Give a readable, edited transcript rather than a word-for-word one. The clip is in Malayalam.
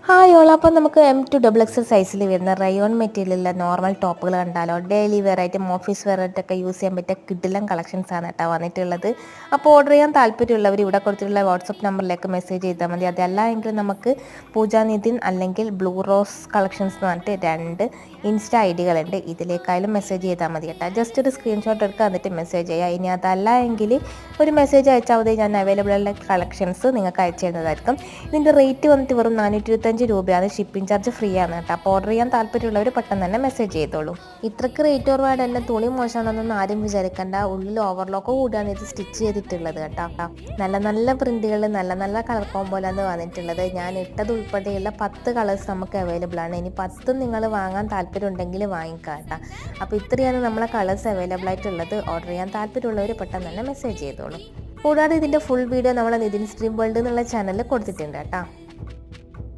ഹായ് ഓൾ അപ്പോൾ നമുക്ക് M2XX സൈസിൽ വരുന്ന റയോൺ മെറ്റീരിയലിലെ നോർമൽ ടോപ്പുകൾ കണ്ടാലോ. ഡെയിലി വെയർ ആയിട്ടും ഓഫീസ് വെയർ ആയിട്ടൊക്കെ യൂസ് ചെയ്യാൻ പറ്റിയ കിടിലൻ കളക്ഷൻസ് ആണ് കേട്ടോ വന്നിട്ടുള്ളത്. അപ്പോൾ ഓർഡർ ചെയ്യാൻ താല്പര്യമുള്ളവർ ഇവിടെ കൊടുത്തിട്ടുള്ള വാട്സപ്പ് നമ്പറിലേക്ക് മെസ്സേജ് ചെയ്താൽ മതി. അതല്ല എങ്കിൽ നമുക്ക് പൂജാനിധിൻ അല്ലെങ്കിൽ ബ്ലൂ റോസ് കളക്ഷൻസ് എന്ന് പറഞ്ഞിട്ട് 2 ഇൻസ്റ്റാ ഐഡികളുണ്ട്. ഇതിലേക്കായാലും മെസ്സേജ് ചെയ്താൽ മതി കേട്ടോ. ജസ്റ്റ് ഒരു സ്ക്രീൻഷോട്ട് എടുക്കുക, എന്നിട്ട് മെസ്സേജ് ചെയ്യുക. ഇനി അതല്ല എങ്കിൽ ഒരു മെസ്സേജ് അയച്ചാൽ മതി, ഞാൻ അവൈലബിൾ ഉള്ള കളക്ഷൻസ് നിങ്ങൾക്ക് അയച്ചു തരുന്നതായിരിക്കും. ഇതിൻ്റെ റേറ്റ് വന്നിട്ട് വെറും 425 രൂപയാണ്. ഷിപ്പിംഗ് ചാർജ് ഫ്രീ ആണ് കേട്ടോ. അപ്പോൾ ഓർഡർ ചെയ്യാൻ താല്പര്യമുള്ളവർ പെട്ടെന്ന് തന്നെ മെസ്സേജ് ചെയ്തോളൂ. ഇത്രയ്ക്ക് റേറ്റ് കുറവായിട്ട് തന്നെ തുണി മോശമാണെന്നൊന്നും ആരും വിചാരിക്കേണ്ട. ഉള്ളിൽ ഓവർലോക്ക് കൂടിയാണ് ഇത് സ്റ്റിച്ച് ചെയ്തിട്ടുള്ളത് കേട്ടോ. നല്ല നല്ല പ്രിന്റുകൾ, നല്ല നല്ല കളർ കോമ്പോലാണ് വന്നിട്ടുള്ളത്. ഞാൻ ഇട്ടത് ഉൾപ്പെടെയുള്ള 10 കളേഴ്സ് നമുക്ക് അവൈലബിൾ ആണ്. ഇനി 10 നിങ്ങൾ വാങ്ങാൻ താല്പര്യം ഉണ്ടെങ്കിൽ വാങ്ങിക്കാം കേട്ടോ. അപ്പോൾ ഇത്രയാണ് നമ്മളെ കളേഴ്സ് അവൈലബിൾ ആയിട്ടുള്ളത്. ഓർഡർ ചെയ്യാൻ താല്പര്യമുള്ളവർ പെട്ടെന്ന് തന്നെ മെസ്സേജ് ചെയ്തോളൂ. കൂടാതെ ഇതിൻ്റെ ഫുൾ വീഡിയോ നമ്മളെ നിതിൻ സ്ട്രീം വേൾഡ് എന്നുള്ള ചാനലിൽ കൊടുത്തിട്ടുണ്ട് കേട്ടോ.